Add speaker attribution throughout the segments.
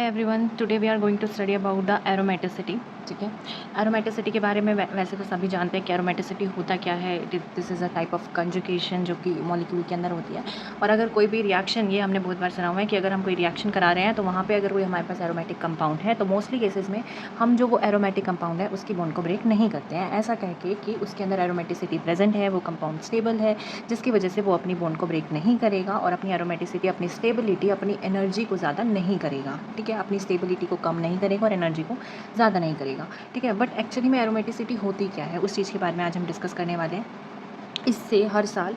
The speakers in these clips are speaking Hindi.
Speaker 1: Everyone, today we are going to study about the aromaticity. ठीक है, एरोमेटिसिटी के बारे में वैसे तो सभी जानते हैं कि एरोमेटिसिटी होता क्या है। This is a type of conjugation जो कि मॉलिक्यूल के अंदर होती है। और अगर कोई भी रिएक्शन, ये हमने बहुत बार सुना हुआ है कि अगर हम कोई रिएक्शन करा रहे हैं तो वहाँ पे अगर कोई हमारे पास एरोमेटिक कंपाउंड है तो मोस्टली केसेस में हम जो वो एरोमेटिक कंपाउंड है उसकी बॉन्ड को ब्रेक नहीं करते हैं, ऐसा कह के कि उसके अंदर एरोमेटिसिटी प्रेजेंट है, वो कंपाउंड स्टेबल है, जिसकी वजह से वो अपनी बॉन्ड को ब्रेक नहीं करेगा और अपनी एरोमेटिसिटी, अपनी स्टेबिलिटी, अपनी एनर्जी को ज़्यादा नहीं करेगा। ठीक है, अपनी स्टेबिलिटी को कम नहीं करेगा और एनर्जी को ज़्यादा नहीं करेगा। ठीक है, बट एक्चुअली में एरोमेटिसिटी होती क्या है, उस चीज़ के बारे में आज हम डिस्कस करने वाले हैं। इससे हर साल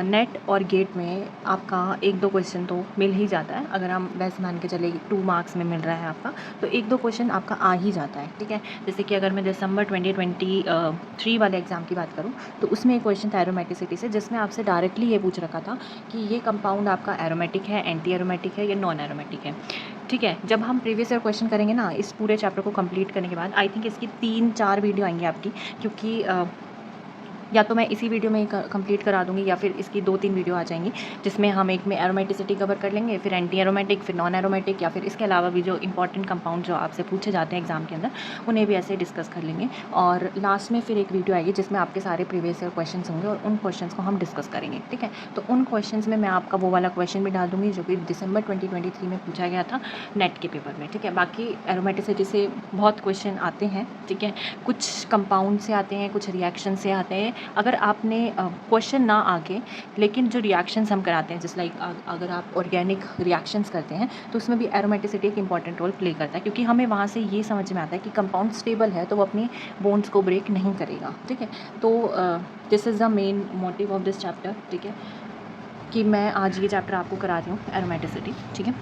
Speaker 1: नेट और गेट में आपका 1-2 क्वेश्चन तो मिल ही जाता है। अगर हम वैसे मान के चले 2 मार्क्स में मिल रहा है आपका, तो 1-2 क्वेश्चन आपका आ ही जाता है। ठीक है, जैसे कि अगर मैं दिसंबर 2023 वाले एग्ज़ाम की बात करूँ तो उसमें एक क्वेश्चन था एरोमेटिसिटी से, जिसमें आपसे डायरेक्टली ये पूछ रखा था कि ये कंपाउंड आपका एरोमेटिक है, एंटी एरोमेटिक है या नॉन एरोमेटिक है। ठीक है, जब हम प्रीवियस ईयर क्वेश्चन करेंगे ना इस पूरे चैप्टर को कंप्लीट करने के बाद, आई थिंक इसकी 3-4 वीडियो आएंगी आपकी, क्योंकि या तो मैं इसी वीडियो में ही कंप्लीट करा दूंगी या फिर इसकी 2-3 वीडियो आ जाएंगी, जिसमें हम एक में एरोमेटिसिटी कवर कर लेंगे, फिर एंटी एरोमेटिक, फिर नॉन एरोमेटिक, या फिर इसके अलावा भी जो इंपॉर्टेंट कंपाउंड जो आपसे पूछे जाते हैं एग्जाम के अंदर उन्हें भी ऐसे डिस्कस कर लेंगे। और लास्ट में फिर एक वीडियो आएगी जिसमें आपके सारे प्रीवियस ईयर क्वेश्चन होंगे और उन क्वेश्चन को हम डिस्कस करेंगे। ठीक है, तो उन क्वेश्चन में मैं आपका वो वाला क्वेश्चन भी डाल दूँगी जो कि दिसंबर 2023 में पूछा गया था नेट के पेपर में। ठीक है, बाकी एरोमेटिसिटी से बहुत क्वेश्चन आते हैं। ठीक है, कुछ कंपाउंड से आते हैं, कुछ रिएक्शन से आते हैं। अगर आपने क्वेश्चन ना आके लेकिन जो रिएक्शंस हम कराते हैं, जैसे लाइक अगर आप ऑर्गेनिक रिएक्शंस करते हैं तो उसमें भी एरोमेटिसिटी एक इंपॉर्टेंट रोल प्ले करता है, क्योंकि हमें वहाँ से ये समझ में आता है कि कंपाउंड स्टेबल है तो वो अपनी बोन्स को ब्रेक नहीं करेगा। ठीक है, तो this is the main motive of this chapter. ठीक है, कि मैं आज ये चैप्टर आपको करा रही हूँ एरोमेटिसिटी। ठीक है,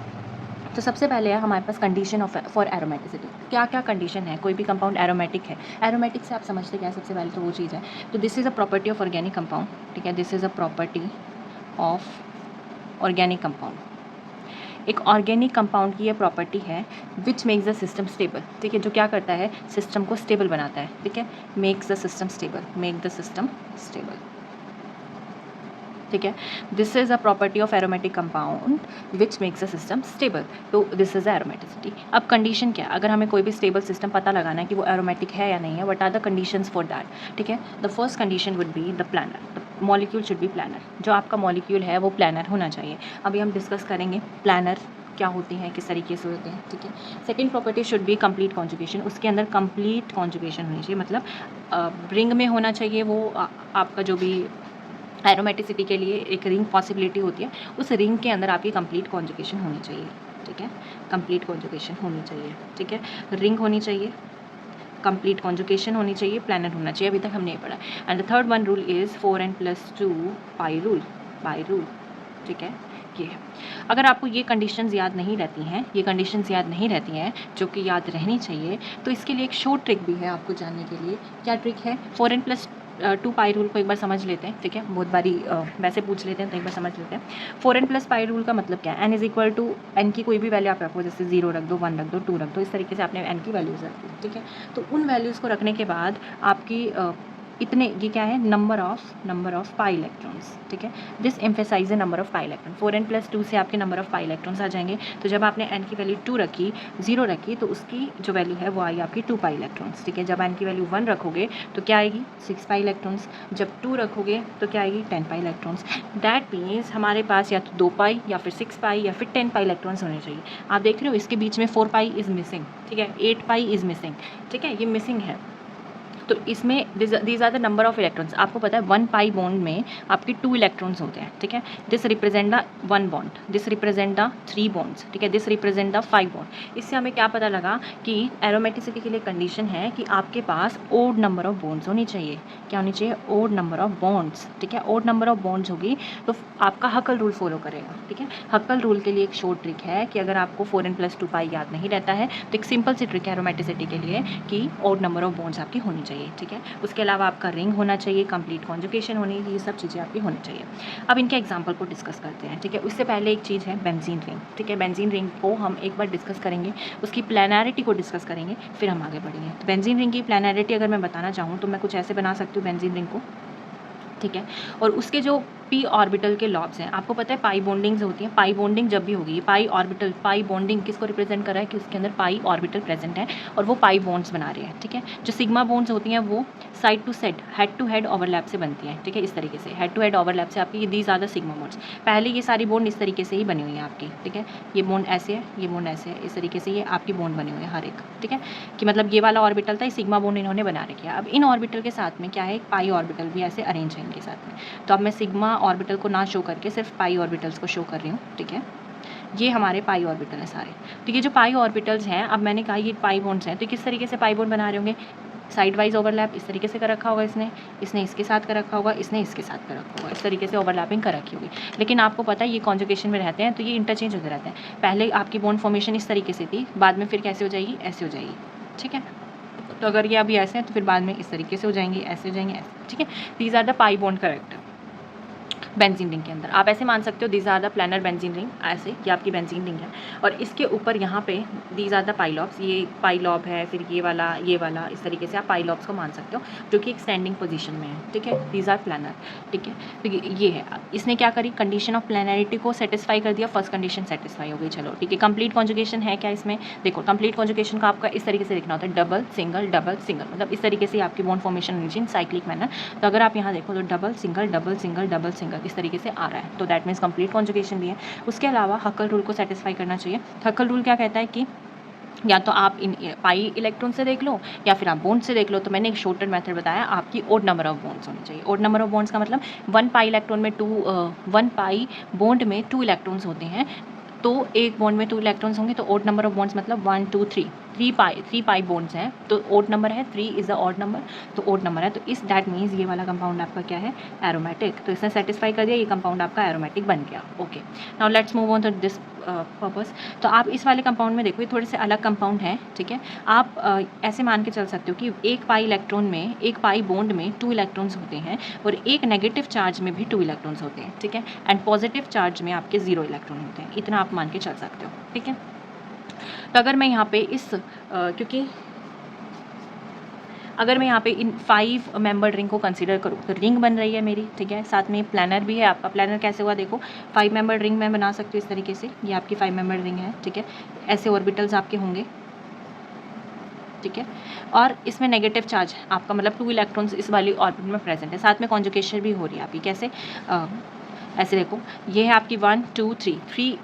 Speaker 1: तो सबसे पहले है हमारे पास कंडीशन ऑफ फॉर एरोमेटिसिटी। क्या क्या कंडीशन है, कोई भी कंपाउंड एरोमेटिक है। एरोमेटिक से आप समझते क्या है, सबसे पहले तो वो चीज़ है, तो this is a property of organic compound. ठीक है, this is a property of organic compound. एक ऑर्गेनिक कंपाउंड की ये प्रॉपर्टी है which makes the system stable. ठीक है, जो क्या करता है, सिस्टम को स्टेबल बनाता है। ठीक है, makes the system stable, make the system stable. ठीक है, this is a property of aromatic compound which makes a system stable. तो दिस इज़ अ एरोमेटिसिटी। अब कंडीशन क्या है, अगर हमें कोई भी स्टेबल सिस्टम पता लगाना है कि वो एरोमेटिक है या नहीं है, what are the conditions for that. ठीक है, the first condition would be the planar. The molecule should be planar. जो आपका मॉलिक्यूल है वो प्लानर होना चाहिए। अभी हम डिस्कस करेंगे प्लानर क्या होती हैं, किस तरीके से होते हैं। ठीक है, second property should be complete conjugation. उसके अंदर कंप्लीट कॉन्जुगेशन होनी चाहिए, मतलब रिंग में होना चाहिए वो आपका जो भी एरोमेटिसिटी के लिए एक रिंग पॉसिबिलिटी होती है, उस रिंग के अंदर आपकी कंप्लीट कॉन्जुगेशन होनी चाहिए। ठीक है, कंप्लीट कॉन्जुगेशन होनी चाहिए। ठीक है, रिंग होनी चाहिए, कंप्लीट कॉन्जुगेशन होनी चाहिए, प्लानर होना चाहिए। अभी तक हमने ये पढ़ा। And the third one rule is 4n+2 pi rule, pi rule. ठीक है, ये है। अगर आपको ये कंडीशंस याद नहीं रहती हैं, ये कंडीशंस याद नहीं रहती हैं जो कि याद रहनी चाहिए, तो इसके लिए एक शॉर्ट ट्रिक भी है आपको जानने के लिए। क्या ट्रिक है, 4n+2 पाई रूल को एक बार समझ लेते हैं। ठीक है, बहुत बारी वैसे पूछ लेते हैं तो एक बार समझ लेते हैं। 4n+ पाई रूल का मतलब क्या है, n is equal to n की कोई भी वैल्यू आप रखो, जैसे 0 रख दो, 1 रख दो, 2 रख दो, इस तरीके से आपने n की वैल्यूज़ रख दी। ठीक है, तो उन वैल्यूज़ को रखने के बाद आपकी इतने, ये क्या है, नंबर ऑफ पाई इलेक्ट्रॉन्स। ठीक है, this emphasize the number of pi electron. 4n+2 से आपके नंबर ऑफ पाई इलेक्ट्रॉन्स आ जाएंगे। तो जब आपने n की वैल्यू 2 रखी, 0 रखी, तो उसकी जो वैल्यू है वो आई आपकी 2 पाई इलेक्ट्रॉन्स। ठीक है, जब n की वैल्यू 1 रखोगे तो क्या आएगी, 6 पाई इलेक्ट्रॉन्स। जब 2 रखोगे तो क्या आएगी, 10 पाई इलेक्ट्रॉन्स। दैट मीन्स हमारे पास या तो 2 पाई या फिर 6 पाई या फिर 10 पाई इलेक्ट्रॉन्स होने चाहिए। आप देख रहे हो इसके बीच में 4 पाई इज़ मिसिंग। ठीक है, 8 पाई इज़ मिसिंग। ठीक है, ये मिसिंग है। तो इसमें these are the number of electrons. आपको पता है 1 पाई बॉन्ड में आपके 2 इलेक्ट्रॉन्स होते हैं। ठीक है, this represent the 1 bond, this represent the 3 bonds. ठीक है, दिस रिप्रेजेंट द 5 बॉन्ड। इससे हमें क्या पता लगा कि एरोमेटिसिटी के लिए कंडीशन है कि आपके पास ओड नंबर ऑफ बॉन्ड्स होनी चाहिए। क्या होनी चाहिए, ओड नंबर ऑफ बॉन्ड्स। ठीक है, ओड नंबर ऑफ बॉन्ड्स होगी तो आपका हकल रूल फॉलो करेगा। ठीक है, हकल रूल के लिए एक शॉर्ट ट्रिक है कि अगर आपको 4n+2 पाई याद नहीं रहता है तो एक सिंपल सी ट्रिक है एरोमेटिसिटी के लिए कि ओड नंबर ऑफ बॉन्ड्स आपकी होनी चाहिए। ठीक है, उसके अलावा आपका रिंग होना चाहिए, कंप्लीट कॉन्जुगेशन होनी, ये सब चीज़ें आपकी होनी चाहिए। अब इनके एग्जांपल को डिस्कस करते हैं। ठीक है, उससे पहले एक चीज़ है बेंजीन रिंग। ठीक है, बेंजीन रिंग को हम एक बार डिस्कस करेंगे, उसकी प्लानैरिटी को डिस्कस करेंगे, फिर हम आगे बढ़ेंगे। तो बेंजीन रिंग की प्लानैरिटी अगर मैं बताना चाहूँ तो मैं कुछ ऐसे बना सकती हूँ बेंजीन रिंग को। ठीक है, और उसके जो पी ऑर्बिटल के लॉब्स हैं। आपको पता है पाई बॉन्डिंग्स होती हैं, पाई बॉन्डिंग जब भी होगी, पाई ऑर्बिटल, पाई बॉन्डिंग किसको रिप्रेजेंट कर रहा है कि उसके अंदर पाई ऑर्बिटल प्रेजेंट है और वो पाई बॉन्ड्स बना रहे हैं, ठीक है। जो सिग्मा बॉन्ड्स होती हैं वो side to side, head to head overlap से बनती हैं, ठीक है। इस तरीके से हेड टू हेड ओवरलैप से आपकी these are the sigma bonds. पहले ये सारी बॉन्ड इस तरीके से ही बनी हुई है आपकी, ठीक है। ये बॉन्ड ऐसे है, ये बॉन्ड ऐसे है, इस तरीके से ये आपकी बॉन्ड बनी हुई है हर एक, ठीक है। कि मतलब ये वाला ऑर्बिटल था, ये सिग्मा बॉन्ड इन्होंने बना रखी है। अब इन ऑर्बिटल के साथ में क्या है, एक पाई ऑर्बिटल भी ऐसे अरेंज है इनके साथ में। तो अब मैं सिग्मा ऑर्बिटल को ना शो करके सिर्फ पाई ऑर्बिटल्स को शो कर रही हूँ, ठीक है। ये हमारे पाई ऑर्बिटल हैं सारे। तो ये जो पाई ऑर्बिटल्स हैं, अब मैंने कहा ये पाई बॉन्ड्स हैं, तो किस तरीके से पाई बॉन्ड बना रहे होंगे, साइड वाइज ओवरलैप इस तरीके से कर रखा होगा, इसने इसके साथ कर रखा होगा, इसने इसके साथ कर रखा होगा, इस तरीके से ओवरलैपिंग कर रखी होगी। लेकिन आपको पता है ये कॉन्जुगेशन में रहते हैं तो ये इंटरचेंज होते रहते हैं। पहले आपकी बॉन्ड फॉर्मेशन इस तरीके से थी, बाद में फिर कैसे हो जाएगी, ऐसे हो जाएगी, ठीक है। तो अगर ये अभी ऐसे हैं तो फिर बाद में इस तरीके से हो जाएंगे, ऐसे हो जाएंगे, ऐसे, ठीक है। These are the pi bond character benzene ring के अंदर। आप ऐसे मान सकते हो these are the planar benzene ring, ऐसे ये आपकी बेंजीन रिंग है। और इसके ऊपर यहाँ पे दीज आर द पाइलॉब्स, ये पाइलॉब है, फिर ये वाला, इस तरीके से आप पाइलॉब्स को मान सकते हो जो कि एक स्टैंडिंग पोजीशन में है, ठीक है। दीज आर प्लानर, ठीक है। तो ये है, इसने क्या करी, कंडीशन ऑफ प्लानरिटी को सेटिस्फाई कर दिया, फर्स्ट कंडीशन सेटिस्फाई हो गई, चलो ठीक है। कंप्लीट कॉन्जुगेशन है क्या इसमें, देखो कंप्लीट कॉन्जुगेशन का आपका इस तरीके से लिखना होता है, डबल सिंगल डबल सिंगल, मतलब इस तरीके से आपकी बॉन्ड फॉर्मेशन होनी चाहिए साइक्लिक मैनर। तो अगर आप यहाँ देखो तो double single double single double single इस तरीके से आ रहा है, तो दैट मीन्स कंप्लीट कॉन्जुगेशन भी है। उसके अलावा हक्कल रूल को सेटिस्फाई करना चाहिए। हक्कल रूल क्या कहता है कि या तो आप इन पाई इलेक्ट्रॉन से देख लो या फिर आप बॉन्ड से देख लो। तो मैंने एक शॉर्टर मेथड बताया, आपकी ओड नंबर ऑफ बॉन्ड्स होनी चाहिए। ओड नंबर ऑफ बॉन्ड्स का मतलब 1 पाई इलेक्ट्रॉन में 1 पाई बॉन्ड में 2 इलेक्ट्रॉन्स होते हैं, तो एक बॉन्ड में 2 इलेक्ट्रॉन्स होंगे, तो ओड नंबर ऑफ बॉन्ड्स मतलब 1 2 3 3 पाई बॉन्ड्स हैं, तो ओड नंबर है, 3 इज़ द ऑड नंबर, तो ओड नंबर है। तो इस दैट मीन्स ये वाला कंपाउंड आपका क्या है, एरोमेटिक। तो इसने सेटिस्फाई कर दिया, ये कंपाउंड आपका एरोमेटिक बन गया। Okay, now let's move on to this purpose. तो आप इस वाले कंपाउंड में देखो, ये थोड़े से अलग कंपाउंड है, ठीक है। आप ऐसे मान के चल सकते हो कि एक पाई इलेक्ट्रॉन में, एक पाई बॉन्ड में 2 इलेक्ट्रॉन्स होते हैं और एक नेगेटिव चार्ज में भी 2 इलेक्ट्रॉन्स होते हैं, ठीक है। एंड पॉजिटिव चार्ज में आपके 0 इलेक्ट्रॉन होते हैं, इतना आप मान के चल सकते हो, ठीक है। तो अगर मैं यहाँ पे इस क्योंकि अगर मैं यहाँ पे इन 5 मेंबर रिंग को कंसीडर करूँ तो रिंग बन रही है मेरी, ठीक है। साथ में प्लानर भी है आपका। प्लानर कैसे हुआ, देखो 5 मेंबर रिंग मैं बना सकती हूँ इस तरीके से, ये आपकी 5 मेंबर रिंग है, ठीक है। ऐसे ऑर्बिटल्स आपके होंगे, ठीक है। और इसमें नेगेटिव चार्ज आपका मतलब 2 इलेक्ट्रॉन्स इस वाली ऑर्बिट में प्रेजेंट है, साथ में कॉन्जुगेशन भी हो रही है आपकी। कैसे, ऐसे देखो, ये है आपकी 1 2 3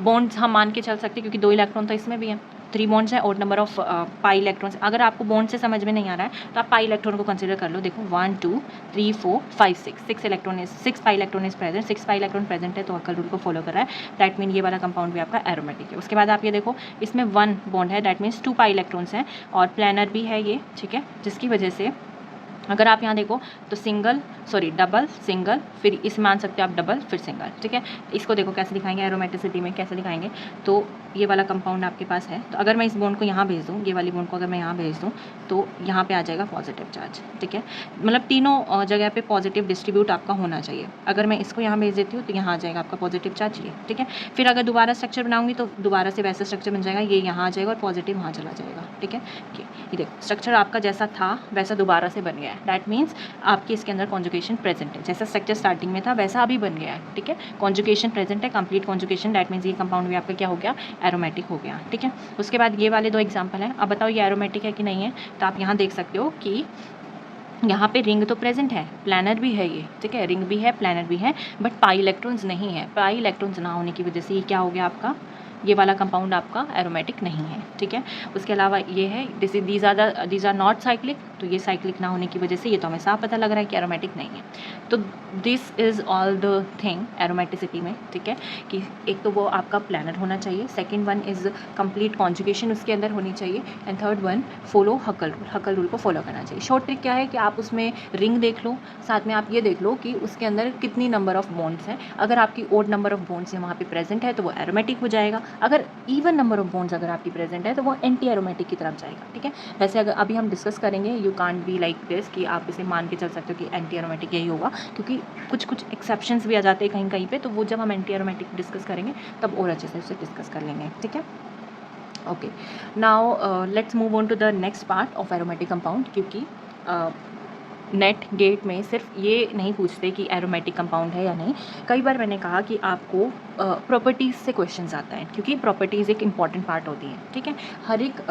Speaker 1: बॉन्ड्स हम मान के चल सकते हैं क्योंकि 2 इलेक्ट्रॉन तो इसमें भी है, 3 बॉन्ड्स है और नंबर ऑफ पाई इलेक्ट्रॉन्स। अगर आपको बॉन्ड से समझ में नहीं आ रहा है तो आप पाई इलेक्ट्रॉन को कंसीडर कर लो। देखो 1 2 3 4 5 6 electron is 6 pi electron is present, 6 pi electron present है तो हक्कल रूल को फॉलो कर रहा है। दैट मीन ये वाला कंपाउंड भी आपका एरोमेटिक है। उसके बाद आप ये देखो, इसमें 1 बॉन्ड है, दैट मीन्स 2 पाई इलेक्ट्रॉन्स हैं और प्लानर भी है ये, ठीक है। जिसकी वजह से अगर आप यहाँ देखो तो डबल सिंगल, फिर इस मान सकते हो आप डबल फिर सिंगल, ठीक है। इसको देखो कैसे दिखाएंगे एरोमेटिसिटी में, कैसे दिखाएंगे, तो ये वाला कंपाउंड आपके पास है, तो अगर मैं इस बॉन्ड को यहाँ भेज दूँ, ये वाली बॉन्ड को अगर मैं यहाँ भेज दूँ तो यहाँ पे आ जाएगा पॉजिटिव चार्ज, ठीक है। मतलब तीनों जगह पे पॉजिटिव डिस्ट्रीब्यूट आपका होना चाहिए। अगर मैं इसको यहाँ भेज देती हूँ तो यहाँ आ जाएगा आपका पॉजिटिव चार्ज ये, ठीक है। फिर अगर दोबारा स्ट्रक्चर बनाऊंगी तो दोबारा से वैसा स्ट्रक्चर बन जाएगा, ये यहाँ आ जाएगा और पॉजिटिव वहाँ चला जाएगा, ठीक है। ये देखो स्ट्रक्चर आपका जैसा था वैसा दोबारा से बन गया है। दैट मीन्स आपके इसके अंदर कॉन्जुगेशन प्रेजेंट है, जैसा स्ट्रक्चर स्टार्टिंग में था वैसा अभी बन गया है, ठीक है। कॉन्जुगेशन प्रेजेंट है, कंप्लीट कॉन्जुगेशन, दैट मीन्स ये कंपाउंड भी आपका क्या हो गया, एरोमेटिक हो गया, ठीक है। उसके बाद ये वाले 2 एग्जाम्पल हैं। अब बताओ ये एरोमेटिक है कि नहीं है, तो आप यहाँ देख सकते हो कि यहाँ पे रिंग तो प्रेजेंट है, प्लानर भी है ये, ठीक है। रिंग भी है, प्लानर भी है, बट पाई इलेक्ट्रॉन्स नहीं है। पाई इलेक्ट्रॉन्स ना होने की वजह से ये क्या हो गया आपका, ये वाला कंपाउंड आपका एरोमेटिक नहीं है, ठीक है। उसके अलावा ये है दीज आर नॉट साइक्लिक, तो ये साइक्लिक ना होने की वजह से ये तो हमें साफ पता लग रहा है कि एरोमेटिक नहीं है। तो this is all the thing aromaticity में, ठीक है। कि एक तो वो आपका प्लानर होना चाहिए, second one is complete conjugation उसके अंदर होनी चाहिए, and third one follow हक्कल rule, हक्कल rule को फॉलो करना चाहिए। शॉर्ट ट्रिक क्या है कि आप उसमें रिंग देख लो, साथ में आप ये देख लो कि उसके अंदर कितनी नंबर ऑफ बॉन्ड्स हैं। अगर आपकी ओड नंबर ऑफ बॉन्ड्स है वहाँ पे प्रेजेंट है तो वो एरोमेटिक हो जाएगा। अगर इवन नंबर ऑफ बॉन्ड्स अगर आपकी प्रेजेंट है तो वो एंटी एरोमेटिक की तरफ जाएगा, ठीक है। वैसे अगर अभी हम डिस्कस करेंगे, you can't be like this कि आप इसे मान के चल सकते हो कि एंटी एरोमेटिक यही होगा, क्योंकि कुछ एक्सेप्शंस भी आ जाते हैं कहीं पे, तो वो जब हम एंटी एरोमेटिक डिस्कस करेंगे तब और अच्छे से उसे डिस्कस कर लेंगे, ठीक है। Okay, now let's move on to the next part of aromatic compound, क्योंकि नेट गेट में सिर्फ ये नहीं पूछते कि एरोमेटिक कंपाउंड है या नहीं, कई बार मैंने कहा कि आपको प्रॉपर्टीज़ से क्वेश्चंस आता है, क्योंकि प्रॉपर्टीज़ एक इम्पॉर्टेंट पार्ट होती है, ठीक है। हर एक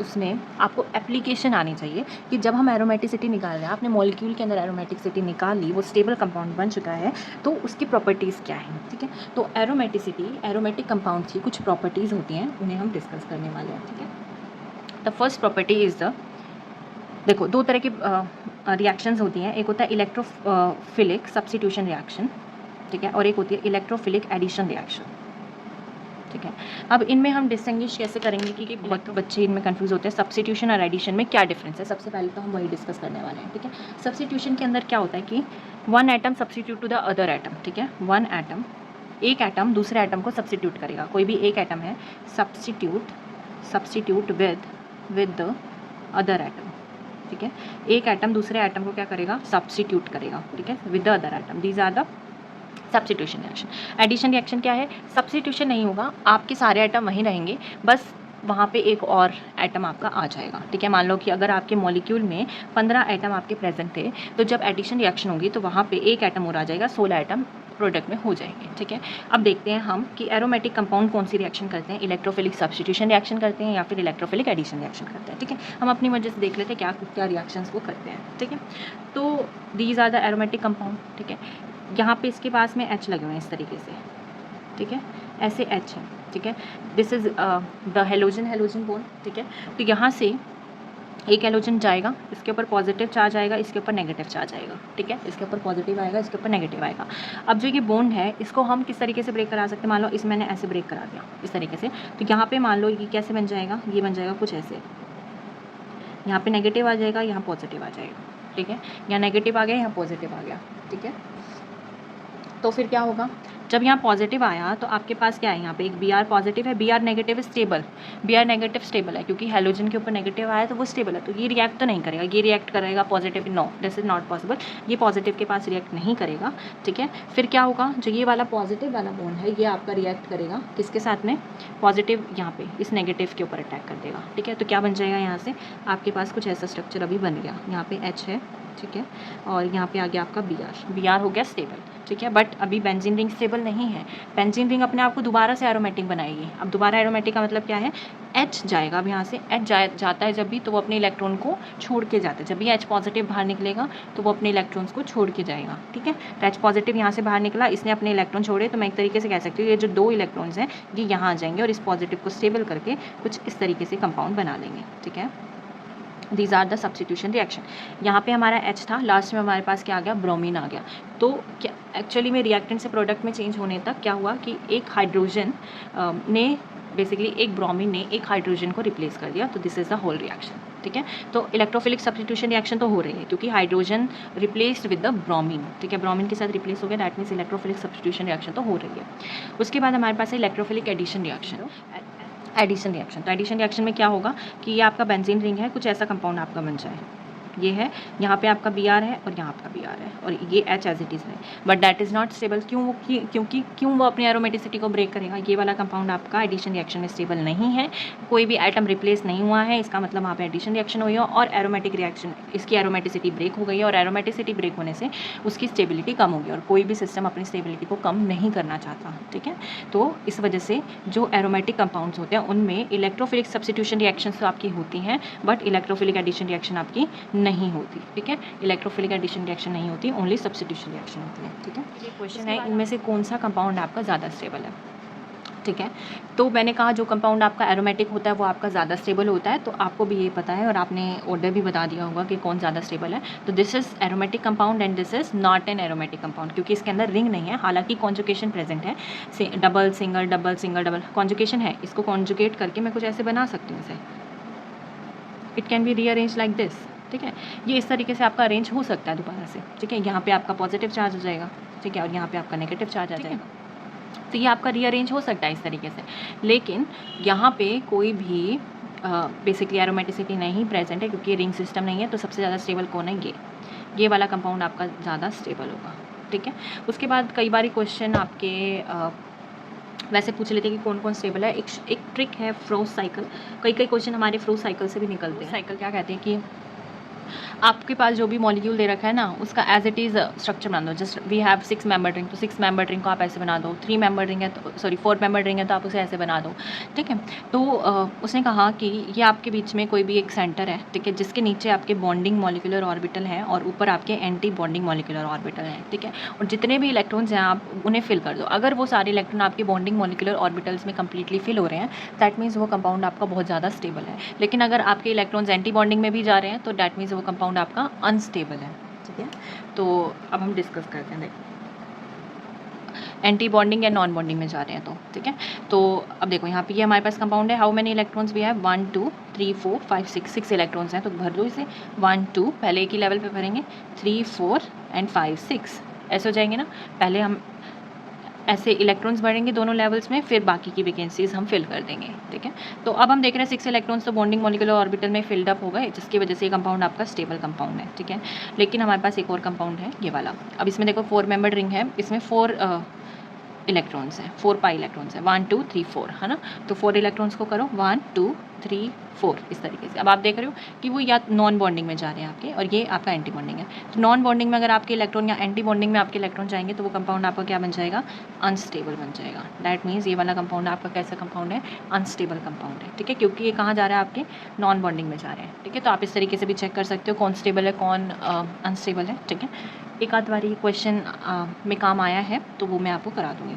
Speaker 1: उसमें आपको एप्लीकेशन आनी चाहिए कि जब हम एरोमेटिसिटी निकाल रहे हैं, आपने मॉलिक्यूल के अंदर एरोमेटिसिटी निकाल ली, वो स्टेबल कंपाउंड बन चुका है, तो उसकी प्रॉपर्टीज़ क्या हैं, ठीक है। तो एरोमेटिसिटी, एरोमेटिक कंपाउंड की कुछ प्रॉपर्टीज़ होती हैं, उन्हें हम डिस्कस करने वाले हैं, ठीक है। The first property is the, देखो दो तरह की रिएक्शंस होती हैं, एक होता है इलेक्ट्रोफिलिक सब्स्टिट्यूशन रिएक्शन, ठीक है, और एक होती है इलेक्ट्रोफिलिक एडिशन रिएक्शन, ठीक है। अब इनमें हम डिस्टिंग्विश कैसे करेंगे कि बहुत बच्चे इनमें कंफ्यूज होते हैं, सब्स्टिट्यूशन और एडिशन में क्या डिफरेंस है। सबसे पहले तो हम वही डिस्कस करने वाले हैं, ठीक है। सब्स्टिट्यूशन के अंदर क्या होता है कि one atom substitute to the other atom, ठीक है। वन एटम, एक एटम दूसरे एटम को सब्स्टिट्यूट करेगा, कोई भी एक एटम है, substitute with the other atom, ठीक है। एक एटम दूसरे एटम को क्या करेगा, सब्स्टिट्यूट करेगा, ठीक है, with the other atom. These are the substitution reaction. Addition reaction क्या है, सब्स्टिट्यूशन नहीं होगा, आपके सारे एटम वहीं रहेंगे, बस वहाँ पे एक और एटम आपका आ जाएगा, ठीक है। मान लो कि अगर आपके मॉलिक्यूल में 15 एटम आपके प्रेजेंट थे, तो जब एडिशन रिएक्शन होगी तो वहाँ पे एक एटम और आ जाएगा, 16 एटम प्रोडक्ट में हो जाएंगे, ठीक है। अब देखते हैं हम कि एरोमेटिक कंपाउंड कौन सी रिएक्शन करते हैं, इलेक्ट्रोफिलिक सब्स्टिट्यूशन रिएक्शन करते हैं या फिर इलेक्ट्रोफिलिक एडिशन रिएक्शन करते हैं, ठीक है। हम अपनी वजह से देख लेते हैं क्या क्या रिएक्शंस वो करते हैं, ठीक है। तो these are the aromatic compound, ठीक है। यहाँ पे इसके पास में H लगे हुए हैं इस तरीके से, ठीक है, ऐसे H है, ठीक है। This is the halogen bond, ठीक है। तो यहाँ से एक हेलोजन जाएगा, इसके ऊपर पॉजिटिव चार्ज आएगा, इसके ऊपर नेगेटिव चार्ज आएगा, ठीक है। इसके ऊपर पॉजिटिव आएगा, इसके ऊपर नेगेटिव आएगा। अब जो ये बॉन्ड है, इसको हम किस तरीके से ब्रेक करा सकते हैं, मान लो इस मैंने ऐसे ब्रेक करा दिया इस तरीके से, तो यहाँ पे मान लो ये कैसे बन जाएगा, ये बन जाएगा कुछ ऐसे, यहाँ पे नेगेटिव आ जाएगा, यहाँ पॉजिटिव आ जाएगा, ठीक है। यहाँ नेगेटिव आ गया, यहाँ पॉजिटिव आ गया, ठीक है। तो फिर क्या होगा, जब यहाँ पॉजिटिव आया तो आपके पास क्या है, यहाँ पे एक Br पॉजिटिव है, Br negative stable, Br negative stable है क्योंकि हेलोजन के ऊपर नेगेटिव आया तो वो स्टेबल है, तो ये रिएक्ट तो नहीं करेगा, ये रिएक्ट करेगा positive, no this is not possible, ये पॉजिटिव के पास रिएक्ट नहीं करेगा, ठीक है। फिर क्या होगा, जो ये वाला पॉजिटिव वाला बॉन्ड है, ये आपका रिएक्ट करेगा किसके साथ में, पॉजिटिव यहाँ पे इस नेगेटिव के ऊपर अटैक कर देगा, ठीक है। तो क्या बन जाएगा, यहाँ से आपके पास कुछ ऐसा स्ट्रक्चर अभी बन गया, यहाँ पे H है, ठीक है, और यहाँ पे आ गया आपका Br हो गया स्टेबल, ठीक है। बट अभी बेंजीन रिंग स्टेबल नहीं है, बेंजीन रिंग अपने आप को दोबारा से एरोमेटिक बनाएगी। अब दोबारा एरोमेटिक का मतलब क्या है, H जाएगा, अब यहाँ से H जाता है जब भी, तो वो अपने इलेक्ट्रॉन को छोड़ के जाता है, जब भी H पॉजिटिव बाहर निकलेगा तो वो अपने इलेक्ट्रॉन्स को छोड़ के जाएगा, ठीक है। तो H पॉजिटिव यहाँ से बाहर निकला, इसने अपने इलेक्ट्रॉन छोड़े, तो मैं एक तरीके से कह सकती हूँ ये जो दो इलेक्ट्रॉन्स हैं ये यहाँ आ जाएंगे और इस पॉजिटिव को स्टेबल करके कुछ इस तरीके से कंपाउंड बना लेंगे, ठीक है। These are the substitution reaction. यहाँ पे हमारा H था, लास्ट में हमारे पास क्या आ गया, ब्रोमीन आ गया। तो क्या एक्चुअली में रिएक्टेंट से प्रोडक्ट में चेंज होने तक क्या हुआ कि एक हाइड्रोजन ने बेसिकली एक ब्रोमीन ने एक हाइड्रोजन को रिप्लेस कर दिया, तो this is the whole reaction, ठीक है। तो इलेक्ट्रोफिलिक सब्स्टिट्यूशन रिएक्शन तो हो रही है क्योंकि hydrogen replaced with the bromine, ठीक है, ब्रोमीन के साथ रिप्लेस हो गया, that means electrophilic substitution reaction तो हो रही है। उसके बाद हमारे पास है electrophilic addition reaction. Addition reaction, तो एडिशन रिएक्शन में क्या होगा कि ये आपका बेंजीन रिंग है, कुछ ऐसा कंपाउंड आपका बन जाए, ये है, यहाँ पे आपका Br है और यहाँ आपका Br है और ये H एज इट इज़ है, but that is not stable. क्यों वो अपनी एरोमेटिसिटी को ब्रेक करेगा, ये वाला कंपाउंड आपका एडिशन रिएक्शन में स्टेबल नहीं है, कोई भी एटम रिप्लेस नहीं हुआ है, इसका मतलब वहाँ पे एडिशन रिएक्शन हुई है और एरोमेटिक रिएक्शन, इसकी एरोमेटिसिटी ब्रेक हो गई है और एरोमेटिसिटी ब्रेक होने से उसकी स्टेबिलिटी कम होगी और कोई भी सिस्टम अपनी स्टेबिलिटी को कम नहीं करना चाहता, ठीक है। तो इस वजह से जो एरोमेटिक कंपाउंड्स होते हैं उनमें इलेक्ट्रोफिलिक सब्स्टिट्यूशन रिएक्शन तो आपकी होती हैं, बट इलेक्ट्रोफिलिक एडिशन रिएक्शन आपकी नहीं होती, ठीक है। इलेक्ट्रोफिलिक एडिशन रिएक्शन नहीं होती, ओनली सब्स्टिट्यूशन रिएक्शन होती है, ठीक है। ये क्वेश्चन है, इनमें से कौन सा कंपाउंड आपका ज़्यादा स्टेबल है, ठीक है। तो मैंने कहा जो कंपाउंड आपका एरोमेटिक होता है वो आपका ज़्यादा स्टेबल होता है, तो आपको भी ये पता है और आपने ऑर्डर भी बता दिया होगा कि कौन ज़्यादा स्टेबल है। तो this is aromatic compound and this is not an aromatic compound, क्योंकि इसके अंदर रिंग नहीं है, हालांकि कॉन्जुगेशन प्रेजेंट है, double single double single double conjugation है, इसको कॉन्जुगेट करके मैं कुछ ऐसे बना सकती हूँ इसे, it can be rearrange like this, ठीक है। ये इस तरीके से आपका अरेंज हो सकता है दोबारा से, ठीक है। यहाँ पे आपका पॉजिटिव चार्ज हो जाएगा, ठीक है, और यहाँ पे आपका नेगेटिव चार्ज आ जाएगा, तो ये आपका रीअरेंज हो सकता है इस तरीके से। लेकिन यहाँ पे कोई भी बेसिकली एरोमेटिसिटी नहीं प्रेजेंट है क्योंकि रिंग सिस्टम नहीं है, तो सबसे ज़्यादा स्टेबल कौन है, ये वाला कंपाउंड आपका ज़्यादा स्टेबल होगा, ठीक है। उसके बाद कई बार क्वेश्चन आपके वैसे पूछ लेते हैं कि कौन कौन स्टेबल है। एक ट्रिक है फ्रोस्ट साइकिल, कई क्वेश्चन हमारे फ्रोस्ट साइकिल से भी निकलते हैं। साइकिल क्या कहते हैं कि आपके पास जो भी मॉलिक्यूल दे रखा है ना, उसका एज इट इज़ स्ट्रक्चर बना दो। Just we have 6 member ring, तो 6 मेंबर रिंग को आप ऐसे बना दो। 3 मेंबर रिंग है तो सॉरी 4 मेंबर रिंग है तो आप उसे ऐसे बना दो, ठीक है। तो उसने कहा कि ये आपके बीच में कोई भी एक सेंटर है, ठीक है, जिसके नीचे आपके बॉन्डिंग मॉलिक्यूलर ऑर्बिटल हैं और ऊपर आपके एंटी बॉन्डिंग मॉलिक्यूलर ऑर्बिटल हैं, ठीक है। और जितने भी इलेक्ट्रॉन्स हैं आप उन्हें फिल कर दो। अगर वो सारे इलेक्ट्रॉन आपके बॉन्डिंग मॉलिक्यूलर ऑर्बिटल्स में कंप्लीटली फिल हो रहे हैं, दैट मीन्स वो कंपाउंड आपका बहुत ज़्यादा स्टेबल है। लेकिन अगर आपके इलेक्ट्रॉन्स एंटी बॉन्डिंग में भी जा रहे हैं तो दैट मीन्स वो कंपाउंड आपका अनस्टेबल है, ठीक है। तो अब हम डिस्कस करते हैं, देखो एंटी बॉन्डिंग या नॉन बॉन्डिंग में जा रहे हैं तो, ठीक है। तो अब देखो यहाँ पे ये हमारे पास कंपाउंड है। हाउ मेनी इलेक्ट्रॉन्स भी है? 1 2 3 4 5 6, 6 इलेक्ट्रॉन्स हैं, तो भर दो इसे। 1 2 पहले एक ही लेवल पे भरेंगे, 3 4 एंड 5 6 ऐसे हो जाएंगे ना। पहले हम ऐसे इलेक्ट्रॉन्स भरेंगे दोनों लेवल्स में, फिर बाकी की वैकेंसीज हम फिल कर देंगे, ठीक है। तो अब हम देख रहे हैं 6 इलेक्ट्रॉन्स तो बॉन्डिंग मॉलिक्यूलर ऑर्बिटल में फिल्ड अप हो गए, जिसकी वजह से ये कंपाउंड आपका स्टेबल कंपाउंड है, ठीक है। लेकिन हमारे पास एक और कंपाउंड है, ये वाला। अब इसमें देखो 4 मेंबर रिंग है, इसमें 4 इलेक्ट्रॉन्स हैं, 4 पाई इलेक्ट्रॉन्स हैं, 1 2 3 4, है ना। तो 4 इलेक्ट्रॉन्स को करो 1 2 3 4 इस तरीके से। अब आप देख रहे हो कि वो या नॉन बॉन्डिंग में जा रहे हैं आपके, और ये आपका एंटी बॉन्डिंग है। तो नॉन बॉन्डिंग में अगर आपके इलेक्ट्रॉन या एंटी बॉन्डिंग में आपके इलेक्ट्रॉन जाएंगे तो वो कंपाउंड आपका क्या बन जाएगा? अनस्टेबल बन जाएगा। दैट मीन्स ये वाला कंपाउंड आपका कैसा कंपाउंड है? अनस्टेबल कंपाउंड है, ठीक है, क्योंकि ये कहाँ जा रहा है? आपके नॉन बॉन्डिंग में जा रहे हैं, ठीक है। तो आप इस तरीके से भी चेक कर सकते हो कौन स्टेबल है कौन अनस्टेबल है, ठीक है। एक आध बारी क्वेश्चन में काम आया है तो वो मैं आपको करा दूँगी।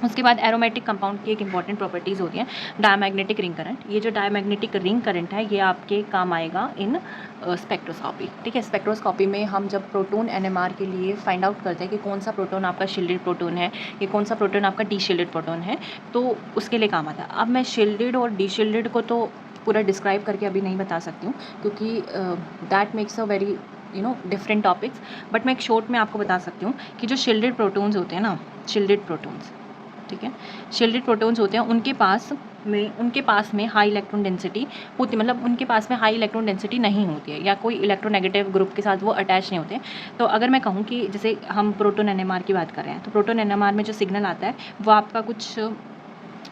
Speaker 1: उसके बाद एरोमेटिक कंपाउंड की एक इंपॉर्टेंट प्रॉपर्टीज़ होती हैं, डायमैग्नेटिक रिंग करंट। ये जो डायमैग्नेटिक रिंग करंट है ये आपके काम आएगा इन स्पेक्ट्रोस्कोपी, ठीक है। स्पेक्ट्रोस्कोपी में हम जब प्रोटॉन एनएमआर के लिए फाइंड आउट करते हैं कि कौन सा प्रोटॉन आपका शील्डेड प्रोटॉन है, ये कौन सा प्रोटॉन आपका डीशील्डेड प्रोटॉन है, तो उसके लिए काम आता है। अब मैं शील्डेड और डीशील्डेड को तो पूरा डिस्क्राइब करके अभी नहीं बता सकती हूँ, क्योंकि that makes a very different topics. But मैं एक शॉर्ट में आपको बता सकती हूँ कि जो शील्डेड प्रोटॉन्स होते हैं ना, शील्डेड प्रोटॉन्स, ठीक है, शील्डेड प्रोटॉन्स होते हैं, उनके पास में हाई इलेक्ट्रॉन डेंसिटी होती है, मतलब उनके पास में हाई इलेक्ट्रॉन डेंसिटी नहीं होती है, या कोई इलेक्ट्रोनेगेटिव ग्रुप के साथ वो अटैच नहीं होते। तो अगर मैं कहूँ कि जैसे हम प्रोटॉन एनएमआर की बात कर रहे हैं, तो प्रोटॉन एनएमआर में जो सिग्नल आता है वो आपका कुछ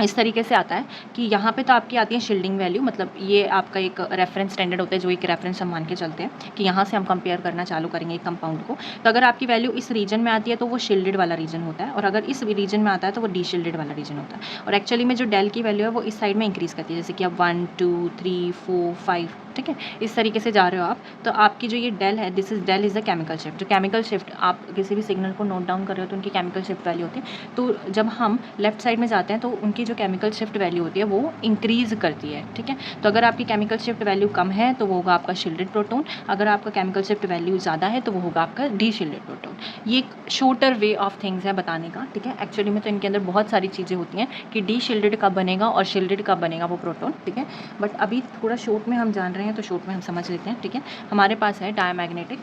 Speaker 1: इस तरीके से आता है कि यहाँ पे तो आपकी आती है शील्डिंग वैल्यू, मतलब ये आपका एक रेफरेंस स्टैंडर्ड होता है, जो एक रेफरेंस हम मान के चलते हैं कि यहाँ से हम कंपेयर करना चालू करेंगे एक कंपाउंड को। तो अगर आपकी वैल्यू इस रीजन में आती है तो वो शील्डेड वाला रीजन होता है, और अगर इस रीजन में आता है तो वो डीशील्डेड वाला रीजन होता है। और एक्चुअली में जो डेल की वैल्यू है वो इस साइड में इंक्रीज़ करती है, जैसे कि अब 1 2 3 4 5, ठीक है, इस तरीके से जा रहे हो आप। तो आपकी जो ये डेल है, this is del is the chemical shift. जो केमिकल शिफ्ट आप किसी भी सिग्नल को नोट डाउन कर रहे हो तो उनकी केमिकल शिफ्ट वैल्यू होती है। तो जब हम लेफ्ट साइड में जाते हैं तो उनकी जो केमिकल शिफ्ट वैल्यू होती है वो इंक्रीज़ करती है, ठीक है। तो अगर आपकी केमिकल शिफ्ट वैल्यू कम है तो वो होगा आपका शील्डेड प्रोटॉन, अगर आपका केमिकल शिफ्ट वैल्यू ज़्यादा है तो वो होगा आपका डीशील्डेड प्रोटॉन। ये एक शॉर्टर वे ऑफ थिंग्स है बताने का, ठीक है। एक्चुअली में तो इनके अंदर बहुत सारी चीज़ें होती हैं कि डीशील्डेड कब बनेगा और शील्डेड कब बनेगा वो प्रोटॉन, ठीक है। बट अभी थोड़ा शॉर्ट में हम जान रहे हैं तो शॉर्ट में हम समझ लेते हैं, ठीक है। हमारे पास है डायमैग्नेटिक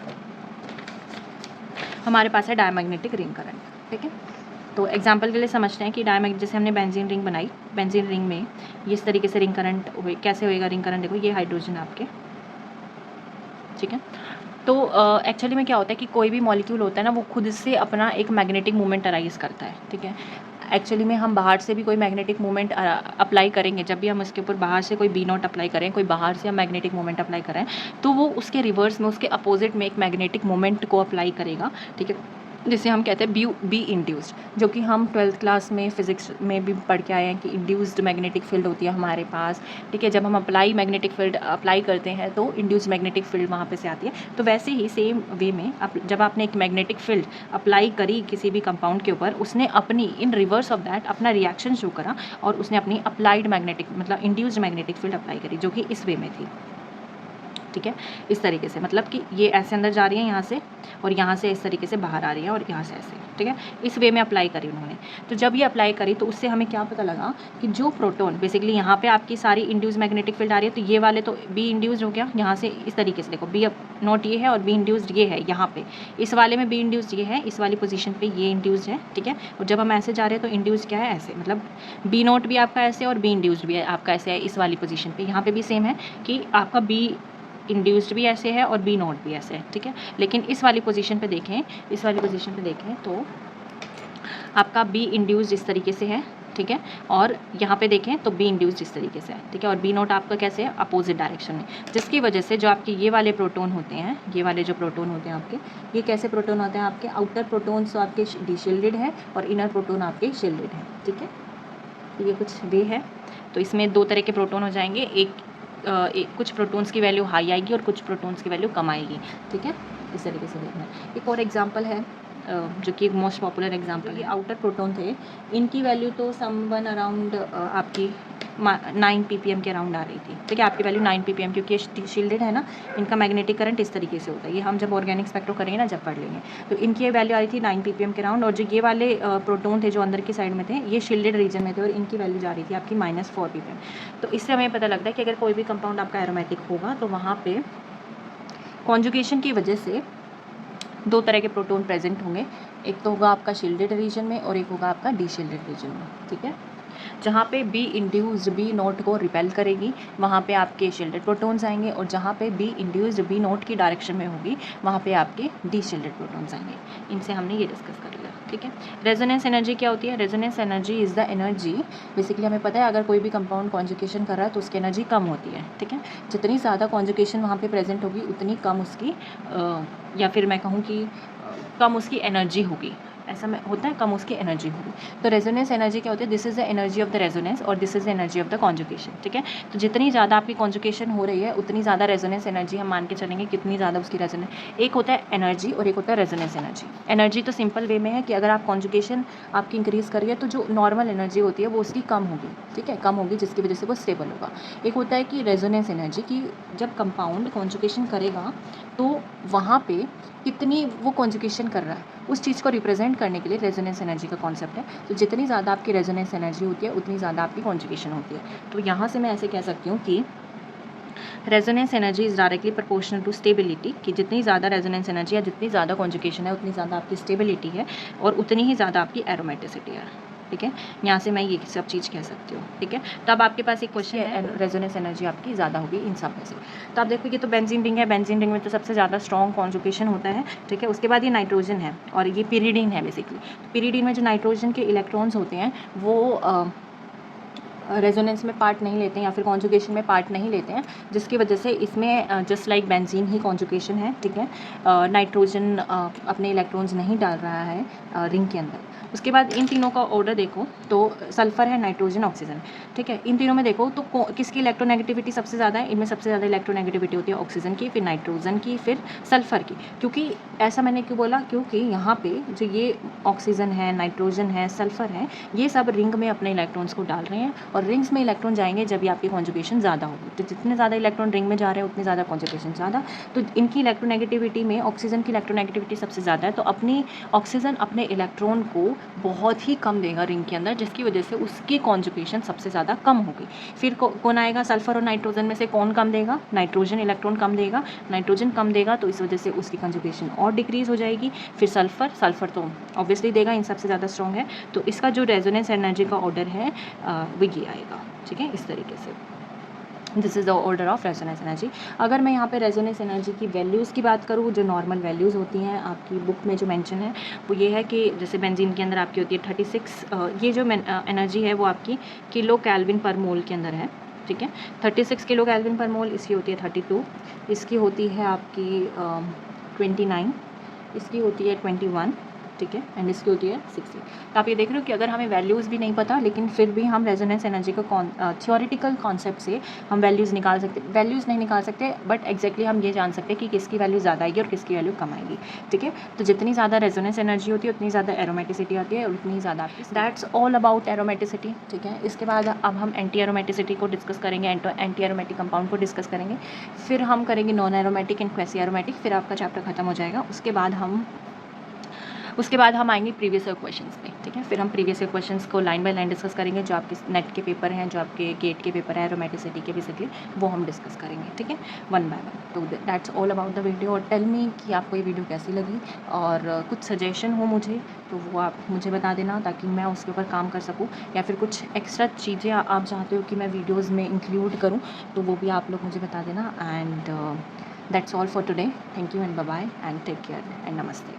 Speaker 1: रिंग करंट, ठीक है। तो एग्जांपल के लिए समझते हैं कि जैसे हमने बेंजीन रिंग बनाई, बेंजीन रिंग में ये इस तरीके से रिंग करंट कैसे होएगा? रिंग करंट देखो, ये हाइड्रोजन आपके, ठीक है। तो एक्चुअली में क्या होता है कि कोई भी मॉलिक्यूल होता है ना, वो खुद से अपना एक मैग्नेटिक मूवमेंट अराइज करता है, ठीक है। एक्चुअली में हम बाहर से भी कोई मैग्नेटिक मूवमेंट अप्लाई करेंगे, जब भी हम उसके ऊपर बाहर से कोई बी नॉट अप्लाई करें, कोई बाहर से हम मैग्नेटिक मूवमेंट अप्लाई करें, तो वो उसके रिवर्स में, उसके अपोजिट में एक मैग्नेटिक मूवमेंट को अप्लाई करेगा, ठीक है, जिसे हम कहते हैं बी इंड्यूस्ड, जो कि हम 12th क्लास में फिजिक्स में भी पढ़ के आए हैं कि इंड्यूस्ड मैग्नेटिक फील्ड होती है हमारे पास, ठीक है। जब हम मैग्नेटिक फील्ड अप्लाई करते हैं तो इंड्यूस्ड मैग्नेटिक फील्ड वहाँ पे से आती है। तो वैसे ही सेम वे में जब आपने एक मैग्नेटिक फील्ड अप्लाई करी किसी भी कंपाउंड के ऊपर, उसने अपनी इन रिवर्स ऑफ दैट अपना रिएक्शन शो करा और उसने अपनी अप्लाइड मैग्नेटिक मतलब इंड्यूस्ड मैग्नेटिक फील्ड अप्लाई करी, जो कि इस वे में थी, ठीक है। इस तरीके से, मतलब कि ये ऐसे अंदर जा रही है यहाँ से, और यहाँ से इस तरीके से बाहर आ रही है, और यहाँ से ऐसे, ठीक है। इस वे में अप्लाई करी उन्होंने। तो जब ये अप्लाई करी तो उससे हमें क्या पता लगा कि जो प्रोटॉन बेसिकली यहाँ पे आपकी सारी इंड्यूस मैग्नेटिक फील्ड आ रही है, तो ये वाले तो बी इंड्यूस्ड हो गया यहाँ से, इस तरीके से देखो, बी नॉट ये है और बी इंड्यूस्ड ये है यहाँ पे, इस वाले में बी इंड्यूस्ड ये है, इस वाली पोजीशन पे ये इंड्यूस्ड है, ठीक है। और जब हम ऐसे जा रहे हैं तो इंड्यूस्ड क्या है? ऐसे, मतलब बी नॉट भी आपका ऐसे और बी इंड्यूस्ड भी आपका ऐसे है इस वाली पोजीशन पे। यहाँ पे भी सेम है कि आपका बी इंड्यूस्ड भी ऐसे है और बी नॉट भी ऐसे है, ठीक है। लेकिन इस वाली पोजीशन पे देखें तो आपका बी इंड्यूस्ड इस तरीके से है, ठीक है। और यहाँ पे देखें तो बी इंड्यूस्ड इस तरीके से है, ठीक है। और बी नॉट आपका कैसे है, अपोजिट डायरेक्शन में, जिसकी वजह से जो आपके ये वाले प्रोटॉन होते हैं, ये वाले जो प्रोटॉन होते हैं आपके, ये कैसे प्रोटॉन होते हैं आपके, आउटर प्रोटॉन तो आपके डीशील्डेड है और इनर प्रोटॉन आपके शील्डेड है, ठीक है। तो ये कुछ वे है। तो इसमें दो तरह के प्रोटॉन हो जाएंगे, एक कुछ प्रोटॉन्स की वैल्यू हाई आएगी और कुछ प्रोटॉन्स की वैल्यू कम आएगी, ठीक है। इस तरीके से देखना है। एक और एग्जांपल है जो कि मोस्ट पॉपुलर एग्जांपल है, आउटर प्रोटॉन थे, इनकी वैल्यू तो समवन अराउंड आपकी 9 ppm के अराउंड आ रही थी, ठीक है। आपकी वैल्यू 9 ppm, क्योंकि शील्डेड है ना, इनका मैग्नेटिक करंट इस तरीके से होता है। ये हम जब ऑर्गेनिक स्पेक्ट्रो करेंगे ना, जब पढ़ लेंगे, तो इनकी वैल्यू आ रही थी 9 ppm के अराउंड। और जो ये वाले प्रोटॉन थे जो अंदर की साइड में थे, ये शील्डेड रीजन में थे और इनकी वैल्यू जा रही थी आपकी -4 ppm। तो इससे हमें पता लगता है कि अगर कोई भी कंपाउंड आपका एरोमेटिक होगा तो वहाँ पे कॉन्जुगेशन की वजह से दो तरह के प्रोटॉन प्रेजेंट होंगे। एक तो होगा आपका शील्डेड रीजन में और एक होगा आपका डीशील्डेड रीजन में, ठीक है। जहाँ पे बी इंड्यूस्ड बी नोट को रिपेल करेगी वहाँ पे आपके शील्डेड प्रोटॉन्स आएंगे, और जहाँ पे बी इंड्यूस्ड बी नोट की डायरेक्शन में होगी वहाँ पे आपके डीशील्डेड प्रोटॉन्स आएंगे। इनसे हमने ये डिस्कस कर लिया, ठीक है। रेजोनेंस एनर्जी क्या होती है? Resonance energy is the energy, basically हमें पता है अगर कोई भी कंपाउंड कॉन्जुगेशन कर रहा है तो उसकी एनर्जी कम होती है, ठीक है। जितनी ज़्यादा कॉन्जुगेशन वहाँ पे प्रेजेंट होगी उतनी कम उसकी या फिर मैं कहूँ कि कम उसकी एनर्जी होगी, ऐसा में होता है, कम उसकी एनर्जी होगी। तो रेजोनेंस एनर्जी क्या होती है? This is the energy of the resonance और this is the energy of the conjugation, ठीक है। तो जितनी ज़्यादा आपकी कॉन्जुगेशन हो रही है उतनी ज़्यादा रेजोनेंस एनर्जी हम मान के चलेंगे, कितनी ज़्यादा उसकी रेजोनेंस। एक होता है एनर्जी और एक होता है रेजोनेंस एनर्जी। एनर्जी तो सिंपल वे में है कि अगर आप कॉन्जुगेशन आपकी इंक्रीज़ करिए तो जो नॉर्मल एनर्जी होती है वो उसकी कम होगी, ठीक है, कम होगी, जिसकी वजह से वो स्टेबल होगा। एक होता है कि रेजोनेंस एनर्जी, की जब कंपाउंड कॉन्जुगेशन करेगा तो वहाँ पे कितनी वो कॉन्जुगेशन कर रहा है उस चीज़ को रिप्रेजेंट करने के लिए रेजोनेंस एनर्जी का कॉन्सेप्ट है। तो जितनी ज़्यादा आपकी रेजोनेंस एनर्जी होती है उतनी ज़्यादा आपकी कॉन्जुगेशन होती है। तो यहाँ से मैं ऐसे कह सकती हूँ कि resonance energy is directly proportional to stability, कि जितनी ज़्यादा रेजोनेंस एनर्जी है, जितनी ज़्यादा कॉन्जुगेशन है, उतनी ज़्यादा आपकी स्टेबिलिटी है और उतनी ही ज़्यादा आपकी एरोमेटिसिटी है, ठीक है। यहाँ से मैं ये सब चीज़ कह सकती हूँ, ठीक है। तो अब आपके पास एक क्वेश्चन है, रेजोनेंस एनर्जी आपकी ज़्यादा होगी इन सब में से। तो आप देखो ये तो बेंजीन रिंग है, बेंजीन रिंग में तो सबसे ज़्यादा स्ट्रॉन्ग कॉन्जुगेशन होता है, ठीक है। उसके बाद ये नाइट्रोजन है और ये पिरिडीन है बेसिकली। पिरिडीन में जो नाइट्रोजन के इलेक्ट्रॉन्स होते हैं वो रेजोनेंस में पार्ट नहीं लेते हैं या फिर कॉन्जुगेशन में पार्ट नहीं लेते हैं, जिसकी वजह से इसमें जस्ट लाइक बेंजीन ही कॉन्जुगेशन है, ठीक है। नाइट्रोजन अपने इलेक्ट्रॉन्स नहीं डाल रहा है रिंग के अंदर। उसके बाद इन तीनों का ऑर्डर देखो तो सल्फर है, नाइट्रोजन, ऑक्सीजन, ठीक है। इन तीनों में देखो तो किसकी इलेक्ट्रोनेगेटिविटी सबसे ज़्यादा है? इनमें सबसे ज़्यादा इलेक्ट्रोनेगेटिविटी होती है ऑक्सीजन की, फिर नाइट्रोजन की, फिर सल्फर की। क्योंकि ऐसा मैंने क्यों बोला? क्योंकि यहाँ पे जो ये ऑक्सीजन है, नाइट्रोजन है, सल्फर है, ये सब रिंग में अपने इलेक्ट्रॉन्स को डाल रहे हैं और रिंग्स में इलेक्ट्रॉन जाएंगे जब भी आपकी कॉन्जुगेशन ज़्यादा होगी। तो जितने ज़्यादा इलेक्ट्रॉन रिंग में जा रहे हैं उतनी ज़्यादा कॉन्जुगेशन ज़्यादा। तो इनकी इलेक्ट्रोनेगेटिविटी में ऑक्सीजन की इलेक्ट्रोनेगेटिविटी सबसे ज़्यादा है, तो अपनी ऑक्सीजन अपने इलेक्ट्रॉन को बहुत ही कम देगा रिंग के अंदर, जिसकी वजह से उसकी कॉन्जुगेशन सबसे ज़्यादा कम होगी। फिर कौन आएगा? सल्फर और नाइट्रोजन में से कौन कम देगा? नाइट्रोजन इलेक्ट्रॉन कम देगा, नाइट्रोजन कम देगा तो इस वजह से उसकी कॉन्जुगेशन और डिक्रीज़ हो जाएगी। फिर सल्फर तो ऑब्वियसली देगा, इन सबसे ज़्यादा स्ट्रॉन्ग है। तो इसका जो रेजोनेंस एनर्जी का ऑर्डर है वो ये आएगा, ठीक है, इस तरीके से। This is the order of resonance energy. अगर मैं यहाँ पे रेजोनेंस एनर्जी की वैल्यूज़ की बात करूँ, जो नॉर्मल वैल्यूज़ होती हैं आपकी बुक में जो मेंशन है वो ये है कि जैसे बेंजीन के अंदर आपकी होती है 36, ये जो एनर्जी है वो आपकी किलो केल्विन पर मोल के अंदर है, ठीक है। 36 किलो केल्विन पर मोल, इसकी होती है 32, इसकी होती है आपकी 29, इसकी होती है 21, ठीक है, एंड इसकी होती है 60। तो आप ये देख रहे हो कि अगर हमें वैल्यूज़ भी नहीं पता लेकिन फिर भी हम रेजोनेंस एनर्जी को थ्योरेटिकल कॉन्सेप्ट से हम वैल्यूज़ निकाल सकते, वैल्यूज़ नहीं निकाल सकते बट एग्जैक्टली हम ये जान सकते हैं कि किसकी वैल्यू ज़्यादा आएगी और किसकी वैल्यू कम आएगी, ठीक है। तो जितनी ज़्यादा रेजोनेंस एनर्जी होती है उतनी ज़्यादा एरोमेटिसिटी आती है और उतनी ज़्यादा आपकी, दैट्स ऑल अबाउट एरोमेटिसिटी, ठीक है। इसके बाद अब हम एंटी एरोमेटिसिटी को डिस्कस करेंगे, एंटी एरोमेटिक कंपाउंड को डिस्कस करेंगे, फिर हम करेंगे non aromatic and quasi aromatic, फिर आपका चैप्टर खत्म हो जाएगा। उसके बाद हम आएंगे प्रीवियस ईयर क्वेश्चंस पे, ठीक है। फिर हम प्रीवियस ईयर क्वेश्चंस को लाइन बाय लाइन डिस्कस करेंगे, जो आपके नेट के पेपर हैं, जो आपके गेट के पेपर है एरोमेटिसिटी के, बेसिकली वो हम डिस्कस करेंगे, ठीक है, वन बाय वन। तो that's all about the video. और टेल मी कि आपको ये वीडियो कैसी लगी और कुछ सजेशन हो मुझे तो वो आप मुझे बता देना ताकि मैं उसके ऊपर काम कर सकूँ, या फिर कुछ एक्स्ट्रा चीज़ें आप चाहते हो कि मैं वीडियोज़ में इंक्लूड करूँ तो वो भी आप लोग मुझे बता देना। And that's all for today. Thank you and bye bye and take care and नमस्ते।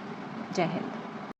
Speaker 1: जय हिंद।